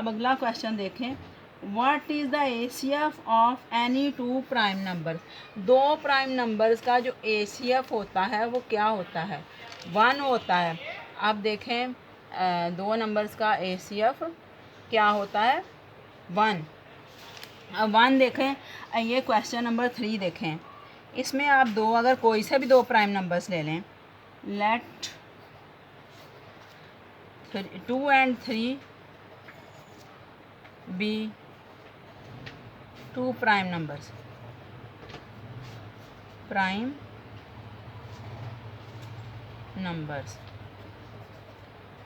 अब अगला क्वेश्चन देखें, what is the ACF of any two prime number. दो प्राइम नंबर्स का जो एसीएफ होता है वो क्या होता है? 1 होता है। अब देखें दो नंबर्स का एसीएफ क्या होता है? 1। अब 1 देखें, ये क्वेश्चन नंबर 3 देखें, इसमें आप दो अगर कोई से भी दो प्राइम नंबर्स ले लें, let 2 and 3 be two prime numbers, prime numbers.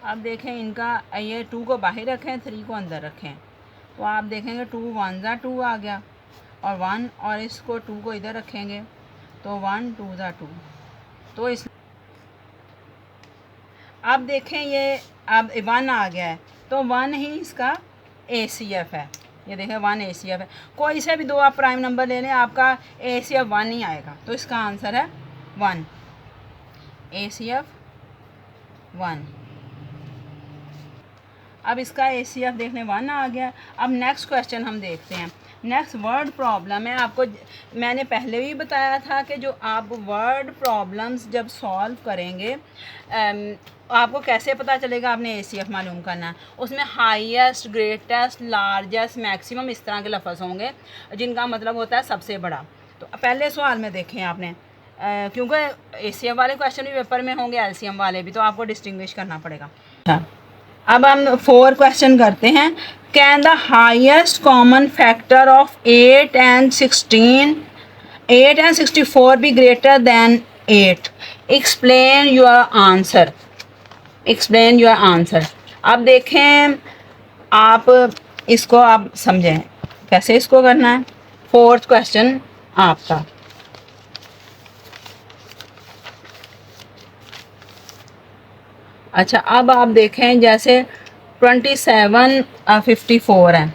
अब देखें इनका ये 2 को बाहर रखें, 3 को अंदर रखें, तो आप देखेंगे 2 1 ज़ा 2 आ गया, और 1 और इसको 2 को इधर रखेंगे तो 1 2 ज़ा 2। तो इस अब देखें ये अब 1 आ गया है, तो 1 ही इसका एसीएफ है। ये देखें 1 एसीएफ है। कोई से भी दो आप प्राइम नंबर ले लें, आपका एसीएफ 1 ही आएगा, तो इसका आंसर है 1, एसीएफ 1। अब इसका एसीएफ देखने 1 आ गया। अब नेक्स्ट क्वेश्चन हम देखते हैं। नेक्स्ट वर्ड प्रॉब्लम है। आपको मैंने पहले भी बताया था कि जो आप वर्ड प्रॉब्लम्स जब सॉल्व करेंगे, आपको कैसे पता चलेगा आपने एसीएफ मालूम करना है। उसमें हाईएस्ट, ग्रेटेस्ट, लार्जेस्ट, मैक्सिमम इस तरह के लफ्ज़ होंगे जिनका मतलब होता है सबसे बड़ा। तो पहले सवाल में देखें आपने, क्योंकि एसीएफ वाले क्वेश्चन भी पेपर में होंगे, एलसीएम वाले भी, तो आपको डिस्टिंग्विश करना पड़ेगा। अब हम 4 क्वेश्चन करते हैं। Can the highest common factor of 8 and 64 be greater than 8? Explain your answer. Explain your answer. अब देखें, आप इसको आप समझें कैसे इसको करना है। 4th क्वेश्चन आपका, अच्छा अब आप देखें जैसे 27 54 है।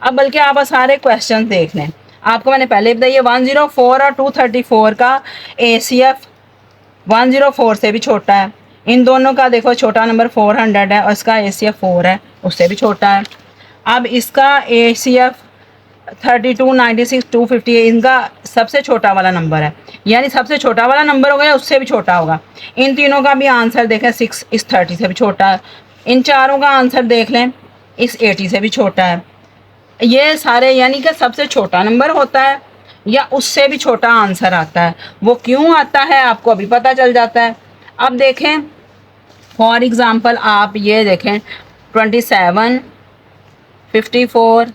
अब बल्कि आप सारे क्वेश्चन देख लें। आपको मैंने पहले बताया 104 और 234 का एसीएफ 104 से भी छोटा है। इन दोनों का देखो छोटा नंबर 400 है और इसका एसीएफ 4 है, उससे भी छोटा है। अब इसका एसीएफ 32 96 250 इनका सबसे छोटा वाला नंबर है, यानी सबसे छोटा वाला नंबर होगा या उससे भी छोटा होगा। इन तीनों का भी आंसर देखें 6 इस 30 से भी छोटा है। इन चारों का आंसर देख लें, इस 80 से भी छोटा है। ये सारे यानी कि सबसे छोटा नंबर होता है या उससे भी छोटा आंसर आता है। वो क्यों आता है आपको अभी पता चल जाता है। अब देखें फॉर एग्ज़ाम्पल आप ये देखें 27 54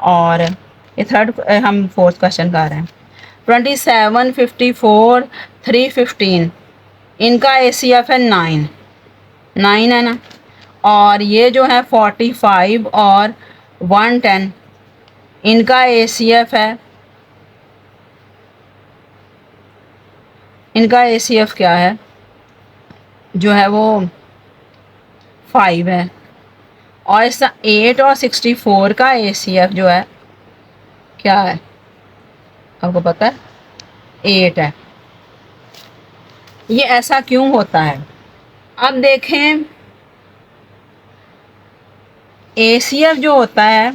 और ये हम 4th क्वेश्चन कर रहे हैं। 27 54 315 इनका एसीएफ है 9 है ना। और ये जो है 45 और 110 इनका एसीएफ है, इनका एसीएफ क्या है जो है वो 5 है। और इस 8 और 64 का एसीएफ जो है क्या है आपको पता है? 8 है। ये ऐसा क्यों होता है? अब देखें एसीएफ जो होता है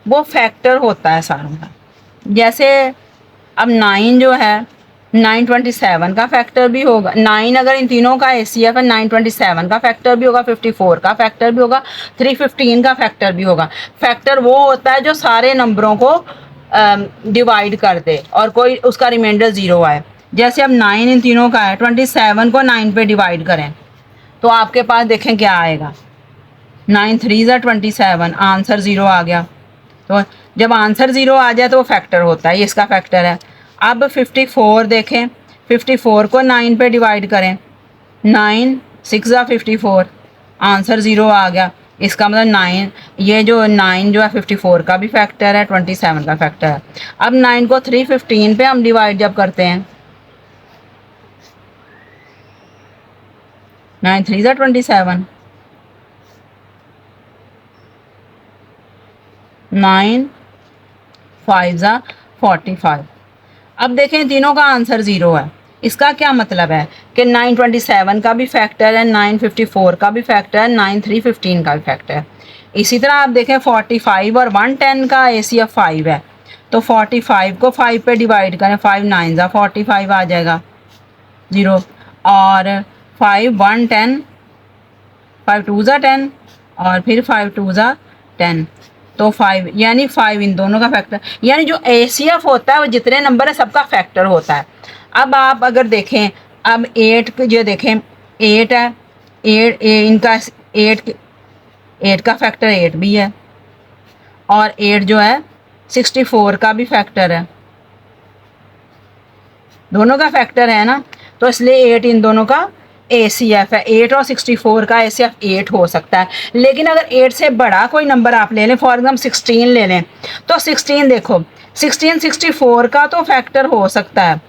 वो फैक्टर होता है सारों का। जैसे अब 9 जो है 927 का फैक्टर भी होगा। 9 अगर इन तीनों का एसीएफ है 927 का फैक्टर भी होगा, 54 का फैक्टर भी होगा, 315 का फैक्टर भी होगा। फैक्टर वो होता है जो सारे नंबरों को डिवाइड कर दे और कोई उसका रिमाइंडर 0 आए। जैसे अब 9 इन तीनों का है, 27 को 9 पे डिवाइड करें तो आपके पास देखें क्या आएगा, 9 3 ज़ा 27, आंसर 0 आ गया। तो जब आंसर 0 आ जाए तो वो फैक्टर होता है, ये इसका फैक्टर है। अब 54 देखें, 54 को 9 पे डिवाइड करें, 9 6 ज़ा 54, आंसर 0 आ गया। इसका मतलब 9, ये जो 9 जो है 54 का भी फैक्टर है, 27 का फैक्टर है। अब 9 को 315 पे हम डिवाइड जब करते हैं, 9 3 ज़ा 27, 9 5 ज़ा 45। अब देखें तीनों का आंसर 0 है, इसका क्या मतलब है कि 927 का भी फैक्टर है, 954 का भी फैक्टर है, 9315 का भी फैक्टर है। इसी तरह आप देखें 45 और 110 का ACF 5 है, तो 45 को 5 पे डिवाइड करें, 5 9 ज़ा 45 आ जाएगा 0, और 5 1 10, 5 2 ज़ा 10, और फिर 5 2 ज़ा 10, तो 5, यानी 5 इन दोनों का फैक्टर, यानी जो ACF होता है वो जितने नंबर है सबका फैक्टर होता है। अब आप अगर देखें, अब 8 जो देखें 8 है, 8 इनका 8 का फैक्टर 8 भी है, और 8 जो है 64 का भी फैक्टर है, दोनों का फैक्टर है ना, तो इसलिए 8 इन दोनों का ACF है। 8 और 64 का ACF 8 हो सकता है। लेकिन अगर 8 से बड़ा कोई नंबर आप ले लें, फॉर एग्जाम्पल 16 ले लें, तो 16 देखो 16 64 का तो फैक्टर हो सकता है,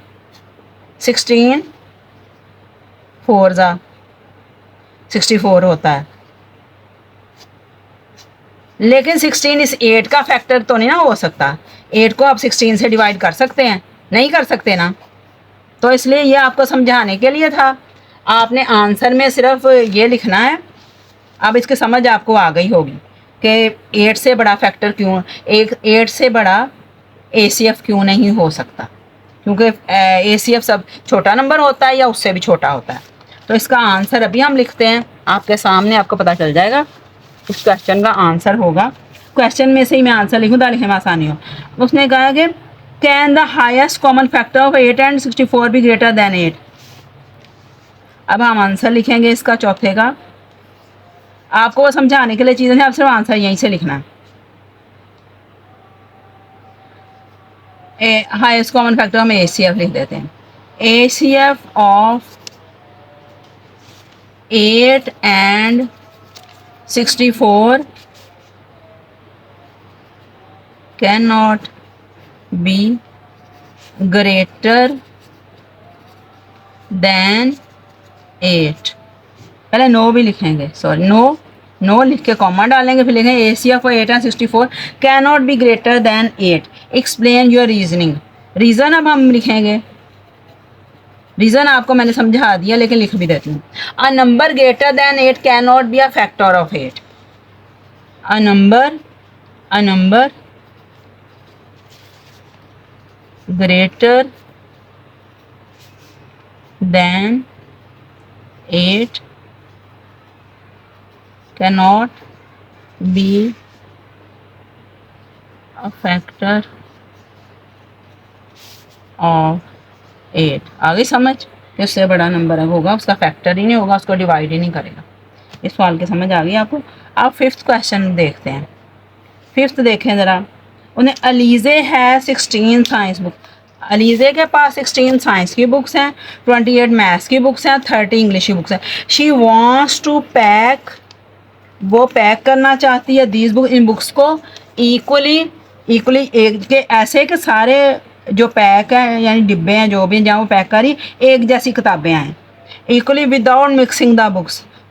16 4 ज़ा 64 होता है, लेकिन 16 इस 8 का फैक्टर तो नहीं ना हो सकता। 8 को आप 16 से डिवाइड कर सकते हैं? नहीं कर सकते ना, तो इसलिए ये आपको समझाने के लिए था। आपने आंसर में सिर्फ ये लिखना है। अब इसकी समझ आपको आ गई होगी कि 8 से बड़ा फैक्टर क्यों, 8 से बड़ा ACF क्यों नहीं हो सकता, क्योंकि ACF सब छोटा नंबर होता है या उससे भी छोटा होता है। तो इसका आंसर अभी हम लिखते हैं आपके सामने, आपको पता चल जाएगा इस क्वेश्चन का आंसर होगा। क्वेश्चन में से ही मैं आंसर लिखूँ ताकि लिखने में आसानी हो। उसने कहा कि can the highest common factor of 8 and 64 be greater than 8। अब हम आंसर लिखेंगे इसका चौथे का। आपको वो समझाने के लिए चीज़ें हैं, आप सिर्फ आंसर यहीं से लिखना है। हाईएस्ट कॉमन फैक्टर हम ACF लिख देते हैं। ACF of 8 and 64 can not be greater than 8। पहले नो भी लिखेंगे, सॉरी नो लिख के कॉमा डालेंगे, फिर लिखेंगे ACF of 8 and 64 can not be greater than 8। Explain your reasoning. Reason अब हम लिखेंगे, रीज़न आपको मैंने समझा दिया लेकिन लिख भी देती हूँ। A number greater than 8 can not be a factor of 8। A number greater than 8 cannot be a factor of 8। आगे समझ कि उससे बड़ा नंबर होगा उसका फैक्टर ही नहीं होगा, उसको डिवाइड ही नहीं करेगा। इस सवाल की समझ आ गई आपको। आप 5th क्वेश्चन देखते हैं। 5th देखें ज़रा। उन्हें अलीज़े है 16 साइंस बुक। अलीज़े के पास 16 साइंस की बुक्स हैं, 28 मैथ्स की बुक्स हैं, 30 इंग्लिश की बुक्स हैं। शी वॉन्ट्स टू पैक, वो पैक करना चाहती है दीज बुक, इन बुक्स को इक्वली एक के ऐसे कि सारे जो पैक हैं यानी डिब्बे हैं जो भी जहाँ वो पैक करी एक जैसी किताबें आएँ। Equally without mixing the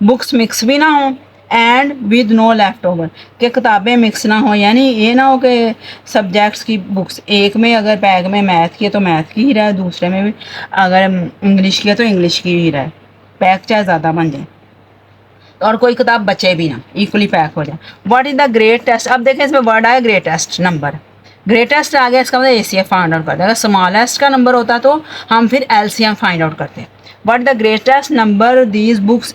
books mix भी ना हो, and with no left over, कि किताबें मिक्स ना हो, यानी ये ना हो कि सब्जेक्ट्स की बुक्स एक में अगर बैग में मैथ की है तो मैथ की ही रहे, दूसरे में भी अगर इंग्लिश की है तो इंग्लिश की ही रहे, पैक चाहे ज़्यादा बन जाए और कोई किताब बचे भी ना, इक्वली पैक हो जाए। व्हाट इज़ द ग्रेटेस्ट, अब देखें इसमें वर्ड आया ग्रेटेस्ट नंबर, ग्रेटेस्ट आ गया, इसका मतलब ACF फाइंड आउट करते हैं। अगर स्मॉलेस्ट का नंबर होता तो हम फिर LCM फाइंड आउट करते हैं। What the greatest number these books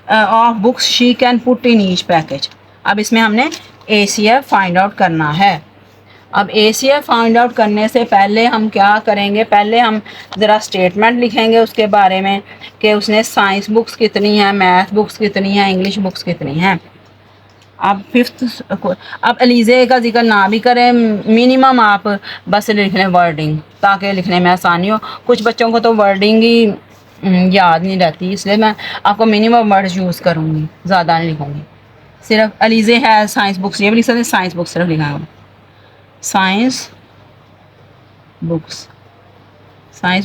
of books she can put in each package। अब इसमें हमने ACF फाइंड आउट करना है। अब ACF फाइंड आउट करने से पहले हम क्या करेंगे, पहले हम ज़रा स्टेटमेंट लिखेंगे उसके बारे में कि उसने साइंस बुक्स कितनी हैं, मैथ बुक्स कितनी हैं, इंग्लिश बुक्स कितनी हैं। अब 5th, अब अलीज़े का जिक्र ना भी करें, मिनिमम आप बस लिख लें वर्डिंग ताकि लिखने में आसानी हो। कुछ बच्चों को तो वर्डिंग ही याद नहीं रहती, इसलिए मैं आपको मिनिमम वर्ड्स यूज़ करूँगी, ज़्यादा नहीं लिखूँगी। सिर्फ अलीज़े है साइंस बुक्स, ये भी लिख सकते हैं, साइंस बुक्स सिर्फ लिखा है। साइंस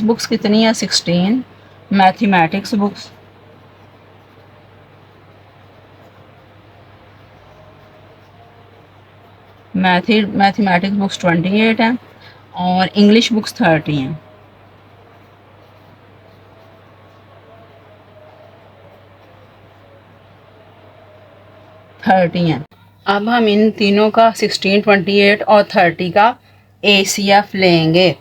बुक्स कितनी है 16। मैथमेटिक्स बुक्स मैथमेटिक्स बुक्स 28 हैं और इंग्लिश बुक्स 30 हैं। 30 हैं। अब हम इन तीनों का 16, 28 और 30 का ACF लेंगे।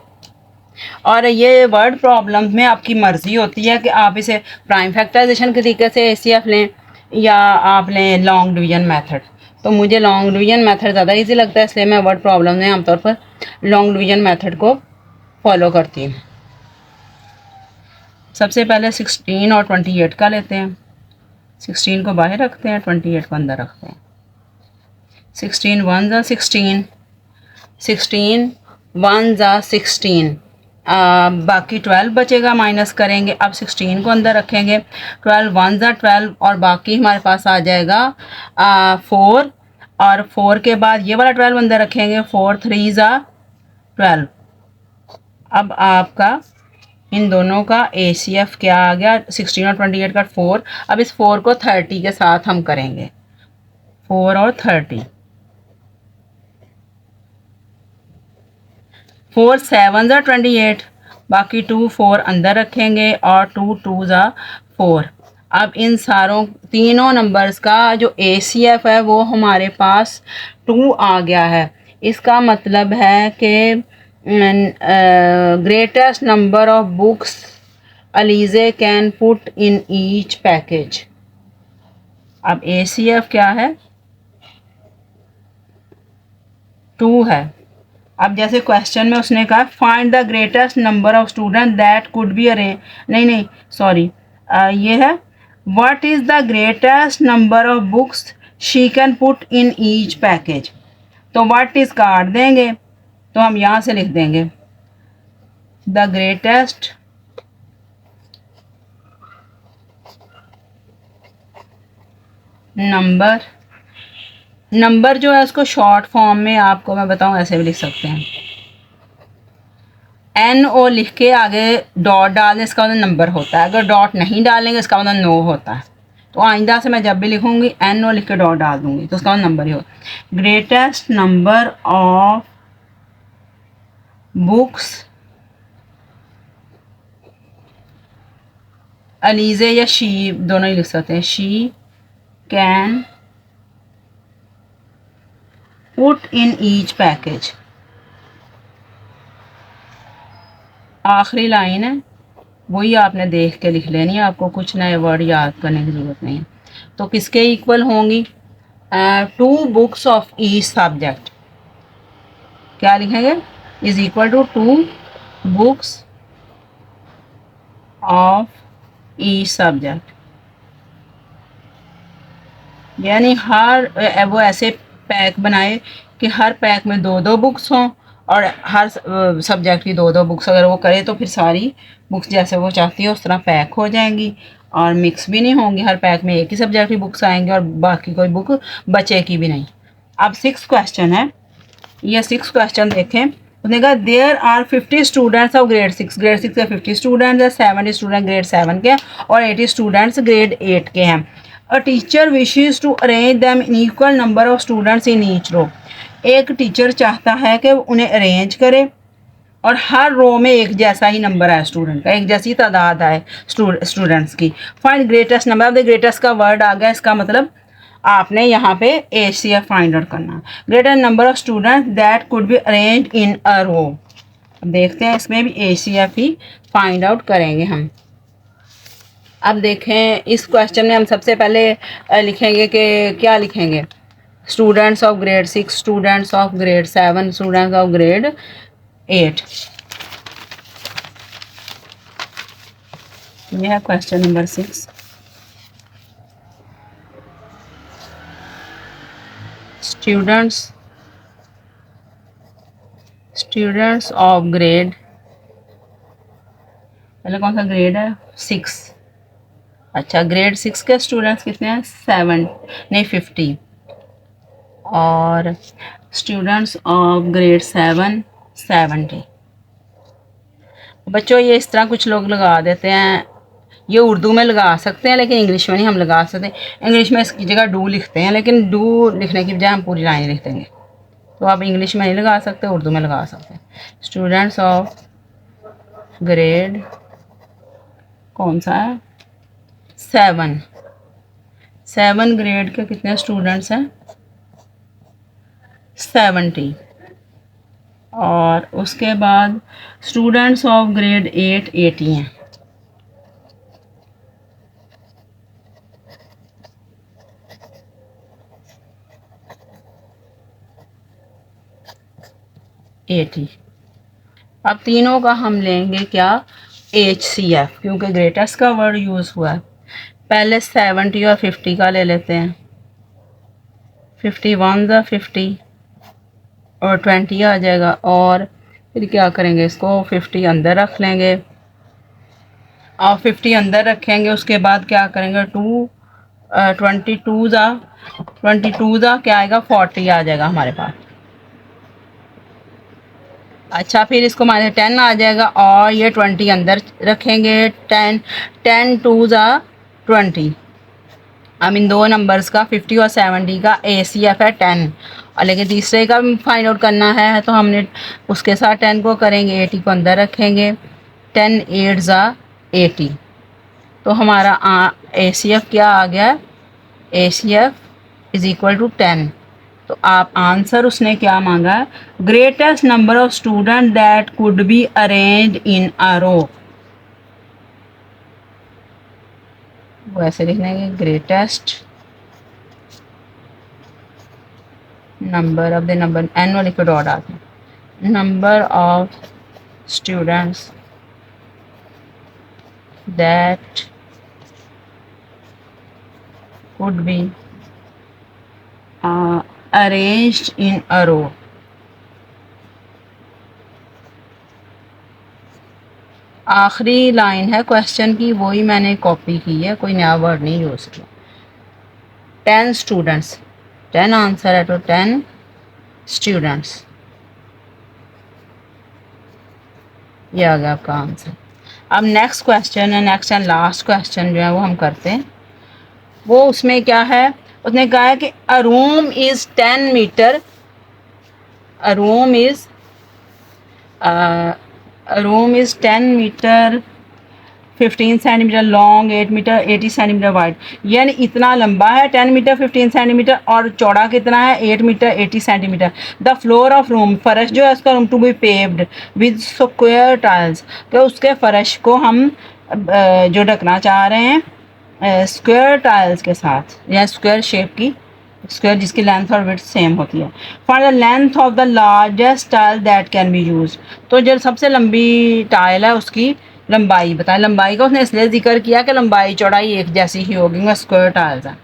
और ये वर्ड प्रॉब्लम में आपकी मर्ज़ी होती है कि आप इसे प्राइम फैक्टराइजेशन के तरीके से ACF लें या आप लें लॉन्ग डिवीजन मेथड। तो मुझे लॉन्ग डिवीजन मेथड ज़्यादा इजी लगता है, इसलिए मैं वर्ड प्रॉब्लम में आमतौर पर लॉन्ग डिवीजन मेथड को फॉलो करती हूँ। सबसे पहले 16 और 28 का लेते हैं। 16 को बाहर रखते हैं, 28 को अंदर रखते हैं। 16 1 ज़ा 16, 16 1 ज़ा 16, बाकी 12 बचेगा, माइनस करेंगे। अब 16 को अंदर रखेंगे, 12 1 ज़ा 12 और बाकी हमारे पास आ जाएगा 4, और 4 के बाद ये वाला 12 अंदर रखेंगे, 4 3 ज़ा 12। अब आपका इन दोनों का ACF क्या आ गया, 16 और 28 का 4। अब इस 4 को 30 के साथ हम करेंगे, 4 और 30। 4 7 ज़ा 28, बाकी 2 4 अंदर रखेंगे और 2 2 ज़ा 4। अब इन सारों तीनों नंबर्स का जो ACF है वो हमारे पास 2 आ गया है। इसका मतलब है कि greatest number of books Alizeh can put in each package. अब ACF क्या है, 2 है। अब जैसे क्वेश्चन में उसने कहा find the greatest number of student that could be arrange, नहीं सॉरी, ये है what is the greatest number of books she can put in each package. तो व्हाट इज़ काट देंगे, तो हम यहाँ से लिख देंगे द ग्रेटेस्ट नंबर जो है उसको शॉर्ट फॉर्म में आपको मैं बताऊं ऐसे भी लिख सकते हैं, NO लिख के आगे डॉट डाल दें, इसका मतलब नंबर होता है। अगर डॉट नहीं डालेंगे इसका मतलब नो होता है। तो आइंदा से मैं जब भी लिखूंगी NO लिख के डॉट डाल दूंगी तो उसका मतलब नंबर ही होगा। Greatest number of books Alizeh या शी दोनों ही लिख सकते हैं, she can put in each package. आखिरी लाइन है वही आपने देख के लिख लेनी है, आपको कुछ नए वर्ड याद करने की ज़रूरत नहीं है। तो किसके इक्वल होंगी, 2 बुक्स ऑफ ईच सब्जेक्ट। क्या लिखेंगे, is equal to 2 books of each subject. यानी हर वो ऐसे पैक बनाए कि हर पैक में 2 बुक्स हों और हर सब्जेक्ट की 2 बुक्स अगर वो करे तो फिर सारी बुक्स जैसे वो चाहती है उस तरह पैक हो जाएंगी और मिक्स भी नहीं होंगी। हर पैक में एक ही सब्जेक्ट की बुक्स आएंगी और बाकी कोई बुक बचेगी भी नहीं। अब 6 क्वेश्चन है, ये 6 क्वेश्चन देखें। उसने कहा there are 50 students of grade 6, grade 6 के 50 स्टूडेंट्स है, 70 स्टूडेंट ग्रेड 7 के और 80 स्टूडेंट्स ग्रेड 8 के हैं। A teacher wishes to arrange them in equal number of students in each row. एक टीचर चाहता है कि उन्हें अरेंज करे और हर रो में एक जैसा ही नंबर है स्टूडेंट का, एक जैसी तादाद है स्टूडेंट्स की। Find greatest number of the greatest का वर्ड आ गया, इसका मतलब आपने यहाँ पे ACF फाइंड आउट करना। Greater number of student that could be arrange in a row. अब देखते हैं इसमें भी ACF ही फाइंड आउट करेंगे हम। अब देखें इस क्वेश्चन में हम सबसे पहले लिखेंगे कि क्या लिखेंगे, students of grade 6, students of grade 7, students of grade 8। यह है question number 6। Students of grade, पहले कौन सा ग्रेड है, 6। अच्छा ग्रेड 6 के स्टूडेंट्स कितने हैं, 7 नहीं 50 और स्टूडेंट्स ऑफ ग्रेड 7 70। बच्चों ये इस तरह कुछ लोग लगा देते हैं, ये उर्दू में लगा सकते हैं लेकिन इंग्लिश में नहीं हम लगा सकते। इंग्लिश में इसकी जगह डू लिखते हैं लेकिन डू लिखने की बजाय हम पूरी लाइन लिख देंगे। तो आप इंग्लिश में नहीं लगा सकते, उर्दू में लगा सकते हैं। स्टूडेंट्स ऑफ ग्रेड कौन सा है, 7 7 ग्रेड के कितने स्टूडेंट्स हैं? 70। और उसके बाद स्टूडेंट्स ऑफ ग्रेड 8 80 हैं। अब तीनों का हम लेंगे क्या? HCF, क्योंकि ग्रेटेस्ट का वर्ड यूज़ हुआ है। पहले 70 और 50 का ले लेते हैं। 51 ज़ा 50 और 20 आ जाएगा, और फिर क्या करेंगे, इसको 50 अंदर रख लेंगे। और 50 अंदर रखेंगे, उसके बाद क्या करेंगे, 22 ज़ा क्या आएगा, 40 आ जाएगा हमारे पास। अच्छा, फिर इसको माने 10 आ जाएगा, और ये 20 अंदर रखेंगे। 10 2 ज़ा 20। अब इन दो नंबर्स का 50 और 70 का ACF है 10, और लेकिन तीसरे का भी फाइंड आउट करना है, तो हमने उसके साथ 10 को करेंगे, 80 को अंदर रखेंगे। 10 8 ज़ा 80। तो हमारा ACF क्या आ गया? ACF is equal to 10। तो आप आंसर उसने क्या मांगा है? Greatest number of student that could be arranged in a row. वो ऐसे लिख लेंगे, greatest number of the number N वाली को डॉट आते हैं, number of students that could be arranged in a row. आखिरी लाइन है क्वेश्चन की, वही मैंने कॉपी की है, कोई नया वर्ड नहीं यूज़ किया। 10 स्टूडेंट्स, 10 आंसर है, तो 10 स्टूडेंट्स, ये आ गया आपका आंसर। अब नेक्स्ट क्वेश्चन है, नेक्स्ट एंड लास्ट क्वेश्चन जो है वो हम करते हैं। वो उसमें क्या है, उसने कहा है कि a room is 10 metre, a room is 10 metre 15 centimetre long, 8 metre 80 centimetre wide. यानी इतना लंबा है 10 मीटर 15 सेंटीमीटर, और चौड़ा कितना है 8 metre 80 centimetre. The floor of room, फर्श जो है उसका, room to be paved with square tiles, तो उसके फर्श को हम जो ढकना चाह रहे हैं स्क्वायर टाइल्स के साथ, या स्क्वायर शेप की, स्क्वायर जिसकी लेंथ और विड्थ सेम होती है। For the length of the largest tile that can be use, तो जो सबसे लंबी टाइल है उसकी लंबाई बताएं। लंबाई का उसने इसलिए जिक्र किया कि लंबाई चौड़ाई एक जैसी ही होगी, स्क्वायर टाइल्स है,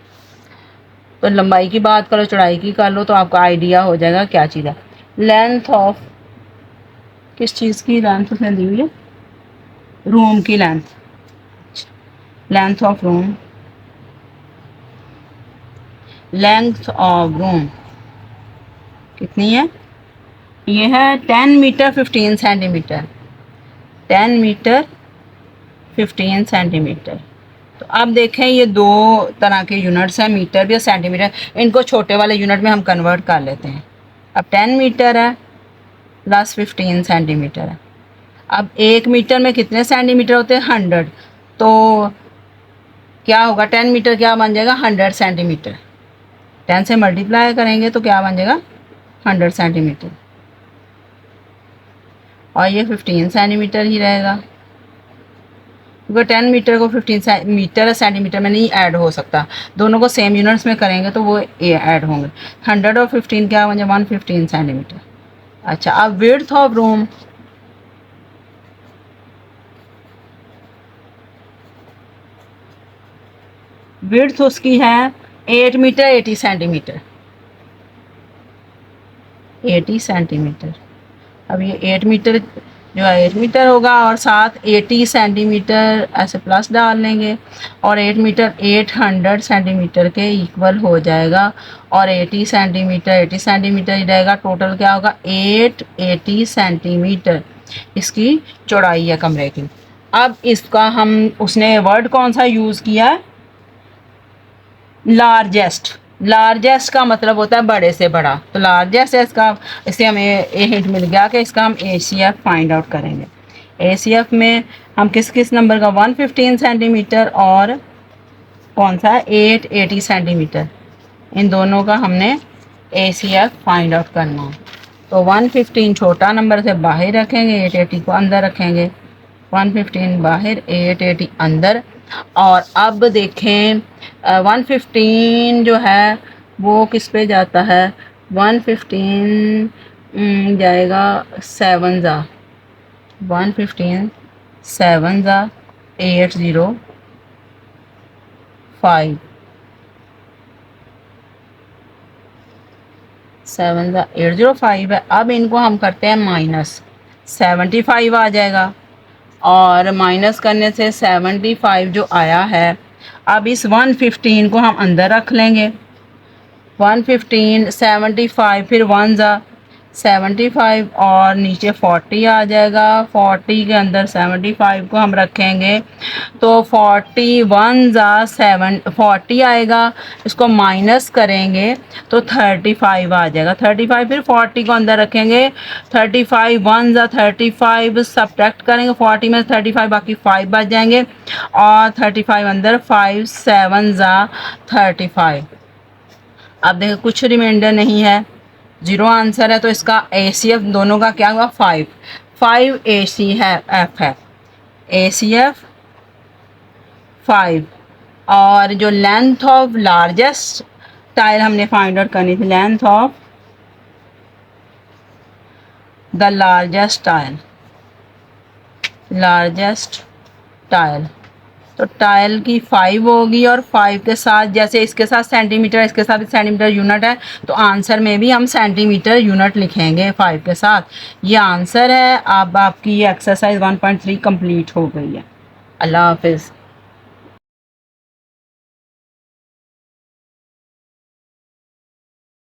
तो लंबाई की बात करो, चौड़ाई की कर लो, तो आपका आइडिया हो जाएगा क्या चीज़ है। लेंथ ऑफ, किस चीज़ की लेंथ उसने दी हुई है? रूम की length. Length of room, length of room कितनी है? ये है 10 मीटर 15 सेंटीमीटर, 10 मीटर 15 सेंटीमीटर। तो अब देखें, ये दो तरह के यूनिट्स हैं, मीटर भी और सेंटीमीटर। इनको छोटे वाले यूनिट में हम कन्वर्ट कर लेते हैं। अब 10 मीटर है प्लस 15 सेंटीमीटर है। अब 1 मीटर में कितने सेंटीमीटर होते हैं? 100। तो क्या होगा, 10 मीटर क्या बन जाएगा? 100 सेंटीमीटर। 10 से मल्टीप्लाई करेंगे तो क्या बन जाएगा? 100 सेंटीमीटर, और ये 15 सेंटीमीटर ही रहेगा, क्योंकि 10 मीटर को 15 मीटर सेंटीमीटर में नहीं ऐड हो सकता। दोनों को सेम यूनिट्स में करेंगे तो वो ऐड होंगे। 100 और 15 क्या बन जाए? 115 सेंटीमीटर। अच्छा, अब विड्थ ऑफ रूम, विड्थ उसकी है 8 मीटर 80 सेंटीमीटर, 80 सेंटीमीटर। अब ये 8 मीटर जो है 8 मीटर होगा, और साथ 80 सेंटीमीटर ऐसे प्लस डाल लेंगे, और 8 मीटर 800 सेंटीमीटर के इक्वल हो जाएगा, और 80 सेंटीमीटर 80 सेंटीमीटर ही रहेगा। टोटल क्या होगा? 880 सेंटीमीटर इसकी चौड़ाई है कमरे की। अब इसका हम, उसने वर्ड कौन सा यूज़ किया है? लार्जेस्ट। लार्जेस्ट का मतलब होता है बड़े से बड़ा, तो लार्जेस्ट है इसका। इससे हमें ये हिंट मिल गया कि इसका हम ACF फाइंड आउट करेंगे। ACF में हम किस किस नंबर का? 115 सेंटीमीटर और कौन सा है 880 सेंटीमीटर। इन दोनों का हमने ACF फाइंड आउट करना है। तो 115 छोटा नंबर से बाहर रखेंगे, 880 को अंदर रखेंगे। 115 बाहर, 880 अंदर। और अब देखें 115 जो है वो किस पे जाता है, 115 जाएगा 7 ज़ा, 115 7 ज़ा 805, 7 ज़ा 805 है। अब इनको हम करते हैं माइनस, 75 आ जाएगा। और माइनस करने से 75 जो आया है, अब इस 115 को हम अंदर रख लेंगे। 115 75 फिर 1 ज़ा 75 और नीचे 40 आ जाएगा। 40 के अंदर 75 को हम रखेंगे तो 41 ज़ा 40 आएगा। इसको माइनस करेंगे तो 35 आ जाएगा। 35 फिर 40 को अंदर रखेंगे। 35 1 ज़ा 35 सब्ट्रैक्ट करेंगे 40 में 35, बाकी 5 बच जाएंगे और 35 अंदर, 5 7 ज़ा 35। अब देखो कुछ रिमाइंडर नहीं है, 0 आंसर है। तो इसका ACF दोनों का क्या हुआ 5 ACF है, ACF 5। और जो लेंथ ऑफ लार्जेस्ट टाइल हमने फाइंड आउट करनी थी, length of the largest tile, तो टाइल की 5 होगी और 5 के साथ जैसे इसके साथ सेंटीमीटर, इसके साथ भी सेंटीमीटर यूनिट है, तो आंसर में भी हम सेंटीमीटर यूनिट लिखेंगे 5 के साथ। ये आंसर है। अब आपकी ये एक्सरसाइज 1.3 कंप्लीट हो गई है। अल्लाह हाफिज़।